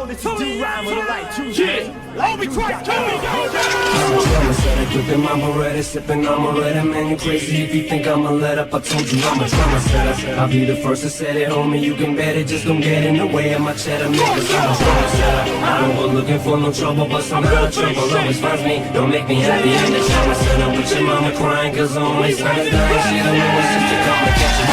that you do rhyme with a light juice. Yeah, hold me twice, kill me, I'm a drama setter, gripping I'm already sipping, I'm already, man, you crazy if you think I'ma let up. I told you I'm a drama setter. I'll be the first to set it, homie, you can bet it. Just don't get in the way of my cheddar, niggas. I'm a drama setter. I don't go looking for no trouble, but somehow the trouble always finds me. Don't make me happy in the drama center with your mama crying, cause only son is dying. She don't know it's just to come and catch you.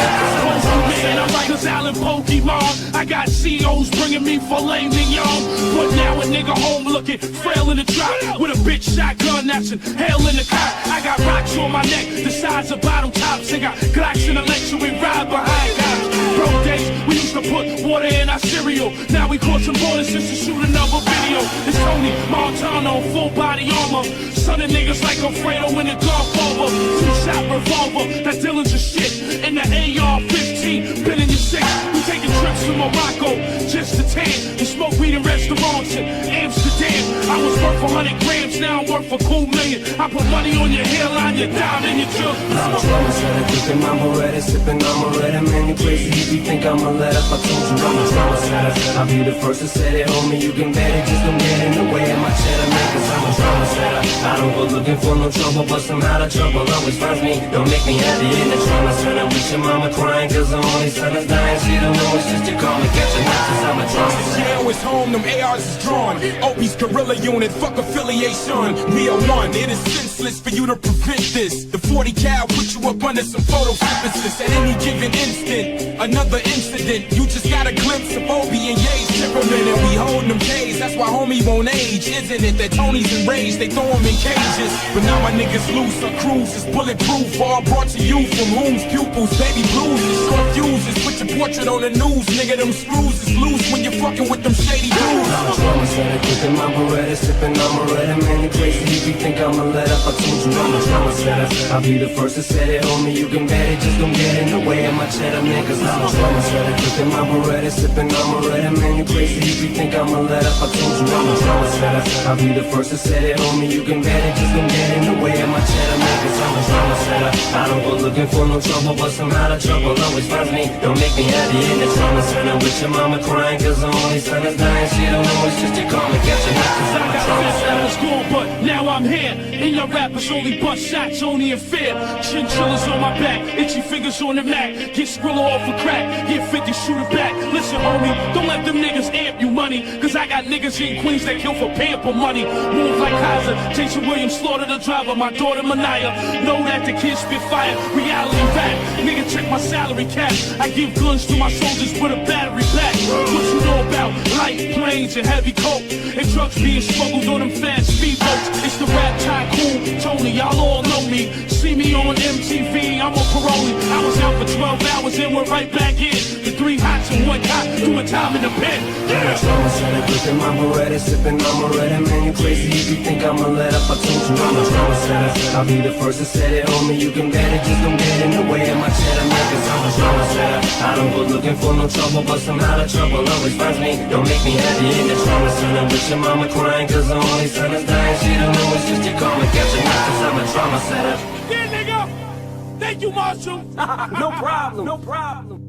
man, I'm like a Allen Pokemon. I got COs bringing me filet mignon. But now a nigga home looking frail in the drop with a big shotgun that's in hell in the cop. I got rocks on my neck the size of bottom tops. I got Glocks in the lecture, we ride behind guys. Bro days, we used to put water in our cereal. Now we cross some borders just to shoot another video. It's Tony Montana, full body armor. Son of niggas like Alfredo in the Godfather. Two-shot revolver, that Dillinger shit. And the AR-15, been in your six. We taking trips to Morocco, just to tan. And smoke weed in restaurants in Amsterdam. I was worth 100 grams, now I'm worth a cool million. I put money on your hairline, your dime, and your jug. I'm a drama setter, gripping I'm already sipping, I'm already, man, you crazy if you think I'ma let up. I told you I'm a drama setter. I'll be the first to set it, homie, you can bet it. Just don't get in the way of my cheddar, man, cause I'm a drama setter. I don't go looking for no trouble, but somehow the trouble always finds me. Don't make me happy in the drama center with your mama crying, cause the only son is dying. She don't know it's just to call me, catch your nuts, cause I'm a drama setter. Jail is home, them ARs is drawn. Opie's guerrilla unit, fuck affiliation. We are one, it is senseless for you to prevent this. The 40 cal put you up under some photosynthesis. At any given instant, another incident. You just got a glimpse of Opie and Ye's temperament, and we holding them days. That's why homie won't age, isn't it? That Tony's enraged, they throw him in cages. But now my niggas loose, our cruise is bulletproof. All brought to you from whom's pupils, baby blues is short fuses. Put your portrait on the news, nigga, them screws is loose when you're fucking with them shady dudes. I'm a drama setter, gripping I'm already sipping, I'm already, man, you crazy if you think I'ma let up. I told you I'm a drama setter. I'll be the first to set it, homie, you can bet it. Just don't get in the way of my cheddar, man, cause I'm a drama setter. Gripping I'm already sipping, I'm already, man, you crazy if you think I'ma let up. I told you I'm a drama setter. I'll be the first to set it, homie, you can bet it. Just don't get in the way of my cheddar, man, cause I'm a drama setter. I don't go looking for no trouble, but somehow the trouble always finds me. Don't make me happy in the drama center with your mama crying, cause the only son is dying. She don't know it's just to call me, catch your nuts, cause I'm a drama setter. I was gone, but now I'm here. And your rappers only bust shots, only in fear. Chinchillas on my back, itchy fingers on the Mac. Get Skrilla off a crack, get 50, shoot it back. Listen, homie, don't let them niggas amp you money, cause I got niggas in Queens that kill for pamper money. Move like Kaiser, Jason Williams slaughter the driver, my daughter Mania. Know that the kids spit fire, reality rap. Nigga, check my salary cap. I give guns to my soldiers with a battery pack. What you know about light planes and heavy coke and drugs being smuggled on them fast speedboats? It's the rap tycoon, Tony, y'all all know me. See me on MTV, I'm on parolee. I was out for 12 hours and we're right back in. The 3 hots and 1 cop, doing time in the pen. I'm a drama setter, gripping I'm already sipping, I'm already, man, you crazy if you think I'ma let up. I told you I'm a drama setter. I'll be the first to set it, homie, you can bet it. Just don't get in the way of my cheddar, man, cause I'm a drama setter. I don't go looking for no trouble, but somehow the trouble always finds me. Don't make me happy in the drama center with your mama crying, cause the only son is dying. She don't know it's just to call me, catch your nuts, cause I'm a drama setter. Yeah, nigga! Thank you, Marshall! No problem, no problem.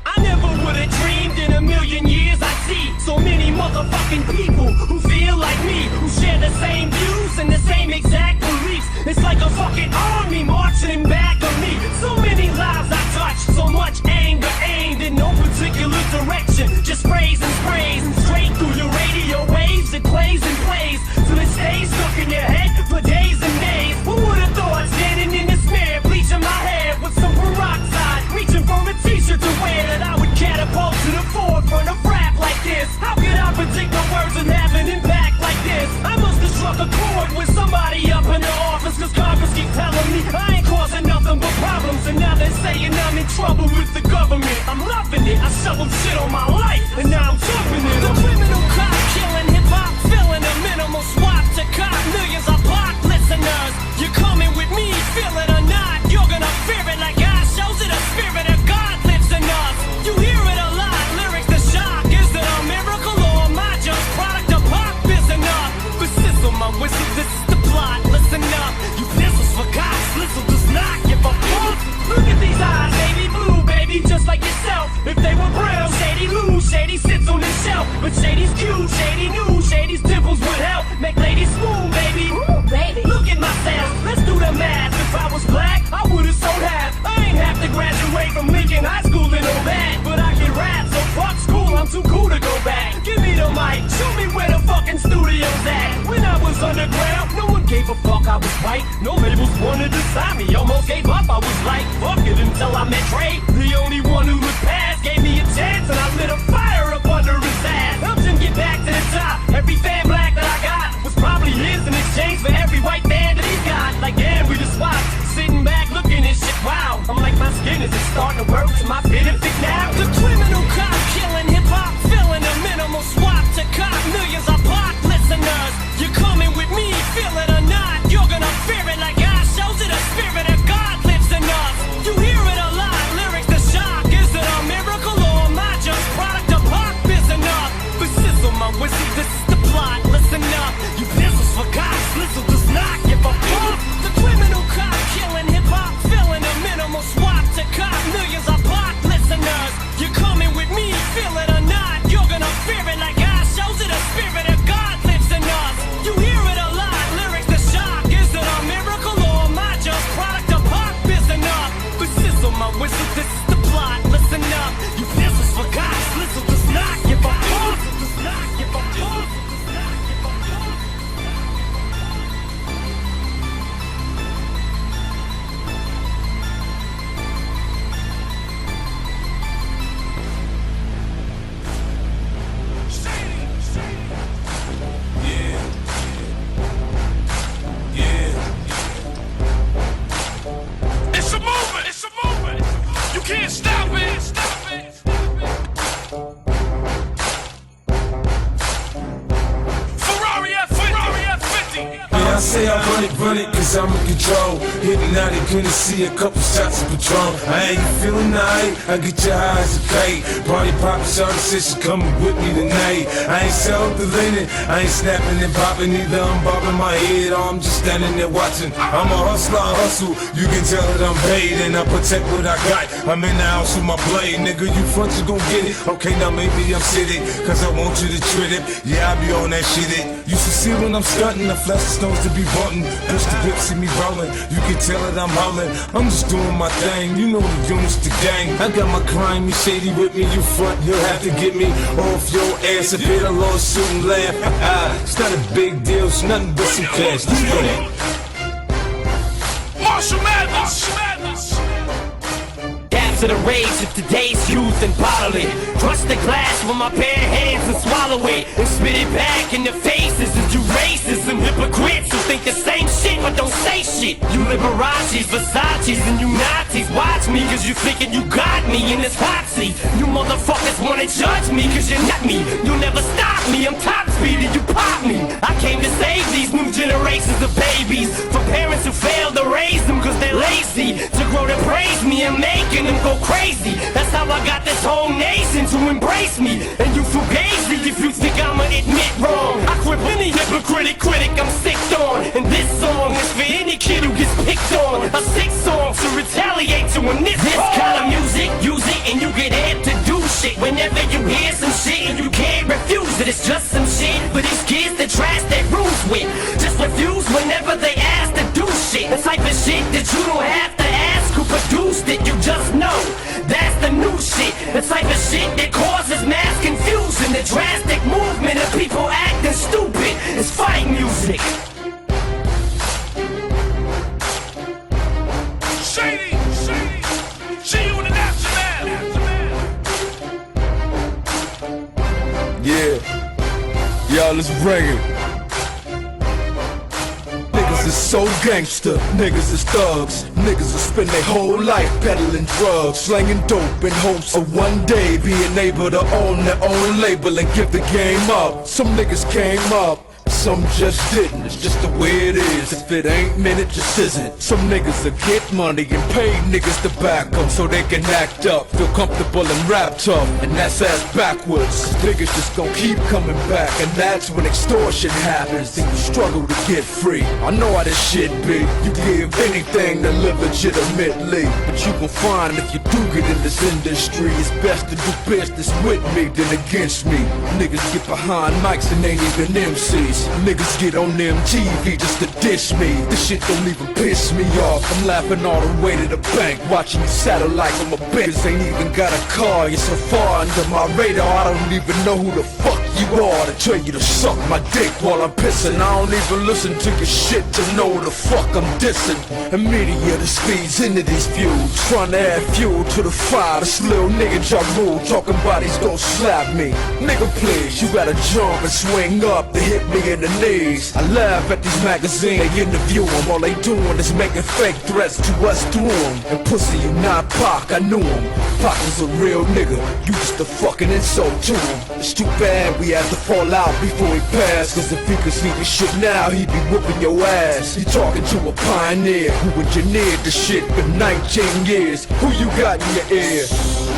I never would've dreamed in a million years I'd see so many motherfucking people who feel like me, who share the same views and the same exact beliefs. It's like a fucking army marching back on me. So many lives I touched, so much anger aimed in no particular direction, just studios at? When I was underground, no one gave a fuck I was white. No labels wanted to sign me, almost gave up. I was like, fuck it until I met Dre. The only one who was past gave me a chance, and I lit a fire up under his ass. Helped him get back to the top. Every fan black that I got was probably his in exchange for every white fan that he got. Like, damn, we just swapped. Sitting back looking at shit, wow. I'm like, my skin is starting to work to my benefit now. The criminal cop killing hip-hop, filling a minimal swap to cop millions of block listeners. You're coming with me, feel it or not. You're gonna fear it like God shows it. The spirit of God lives in us. You hear it a lot, lyrics to shock. Is it a miracle or am I just product of pop? Is enough. But sizzle my whiskey, this is the plot. Listen up, you pistols for God. Slizzle does not give a fuck. The criminal cop killing hip-hop, filling a minimal swap to cop millions of block listeners. You're coming with me, feel it or not. You're gonna fear it like God shows it. The spirit of God lives in us. You hear it a lot, lyrics to shock. Is it a miracle or am I just product of pop? Is enough. But sizzle my whistle, this is the plot. Listen up, you pistols for God. Slizzle does not give a fuck. Does not give a fuck. It's a movement. It's a movement. You can't stop it. Stop it. Ferrari F50. Yeah, I say I run it, cause I'm in control. Hitting out it, couldn't see a couple shots of Patron. I ain't feeling night, I get your eyes a kite. Party poppin', shawty said she coming with me tonight. I ain't self-deleting, I ain't snapping and popping either. I'm bobbing my head, or I'm just standing there watching. I'm a hustler, I hustle, you can tell that I'm paid. And I protect what I got, I'm in the house with my blade. Nigga, you front, you gon' get it. Okay, now maybe I'm sitting, cause I want you to treat it. Yeah, I be on that shit it. You should see when I'm stunting, I flash the stones to be bunting. Push the whip, see me rolling, you can tell that I'm hollering. I'm just doing my thing, you know the units, the gang. I got my crime, you shady with me, you front, you'll have to get me off your ass. If it a lawsuit and laugh, it's not a big deal, it's nothing but some cash. Let's go. Marshall Mathers. To the rage of today's youth and bottle it. Crush the glass with my bare hands and swallow it. And spit it back in the faces of you racists and hypocrites who think the same shit but don't say shit. You Liberace's, Versace's, and you Nazis. Watch me cause you thinking you got me in this hot seat. You motherfuckers wanna judge me cause you're not me. You'll never stop me, I'm top speed and you pop me. I came to save these new generations of babies from parents who failed to raise them cause they're lazy. To grow to praise me and making them go crazy. That's how I got this whole nation to embrace me. And you fugazi if you think I'ma admit wrong. I quit any hypocritic critic I'm sicked on. And this song is for any kid who gets picked on. A sick song to retaliate to when this kind of music, use it and you get amped to do shit. Whenever you hear some shit and you can't refuse it, it's just some shit for these kids that trash their rooms with. Just refuse whenever they ask to do shit. The type of shit that you don't have to ask who produced it, you just know. That's the new shit, the type of shit that causes mass confusion. The drastic movement of people acting stupid is fight music. Shady. See you in the aftermath. Yeah, y'all, let's bring it. Niggas is so gangster, niggas is thugs. Niggas will spend their whole life peddling drugs, slanging dope in hopes of one day being able to own their own label and give the game up. Some niggas came up, some just didn't. It's just the way it is. If it ain't, man, it just isn't. Some niggas will get money and pay niggas to back them so they can act up, feel comfortable and rap tough, and that's ass backwards. Niggas just gon' keep coming back, and that's when extortion happens. Then you struggle to get free. I know how this shit be. You give anything to live legitimately, but you gon' find if you do get in this industry, it's best to do business with me than against me. Niggas get behind mics and ain't even MCs. Niggas get on MTV just to dish me. This shit don't even piss me off. I'm laughing all the way to the bank, watching you satellite from a bitch. Ain't even got a car, you're so far under my radar, I don't even know who the fuck you are to tell you to suck my dick while I'm pissing. I don't even listen to your shit to know the fuck I'm dissing. And media that speeds into these views, trying to add fuel to the fire. This little nigga Ja Rule talking about he's gon' slap me. Nigga please, you gotta jump and swing up to hit me in the knees. I laugh at these magazines, they interview them. All they doing is making fake threats to us through them. And pussy, you not Pac, I knew him. Pac was a real nigga, you just a fucking insult to him. It's too bad we had to fall out before he passed, cause if he could see the shit now, he'd be whooping your ass. You talking to a pioneer who engineered the shit for 19 years. Who you got in your ear?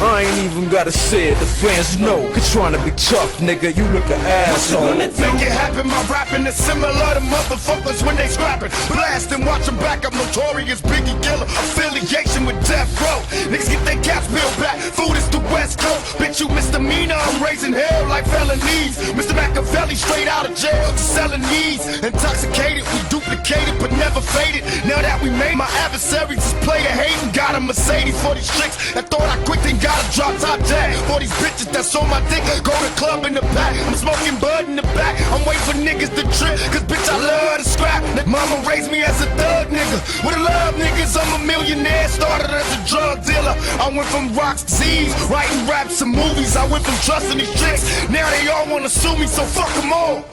I ain't even gotta say it, the fans know. Cause trying to be tough, nigga, you look an asshole. Make it happen, my rapping is similar to motherfuckers when they scrapping. Blast and watch them back up, notorious Biggie killer. Affiliation with Death Row. Niggas get their caps built back. Food is the West Coast. Bitch, you misdemeanor, I'm raising hell like felonies. Mr. Machiavelli straight out of jail to selling needs. Intoxicated, we duplicated but never faded. Now that we made my adversaries just play a hating. Got a Mercedes for these chicks that thought I quit, then got a drop top jag. For these bitches that's on my dick, go to club in the back. I'm smoking bud in the back. I'm waiting for niggas to trip, cause bitch I love to scrap. Mama raised me as a thug nigga. With a love niggas, I'm a millionaire. Started as a drug dealer. I went from rocks to Z's, writing raps and movies. I went from trusting these chicks, now they all wanna sue me, so fuck them all.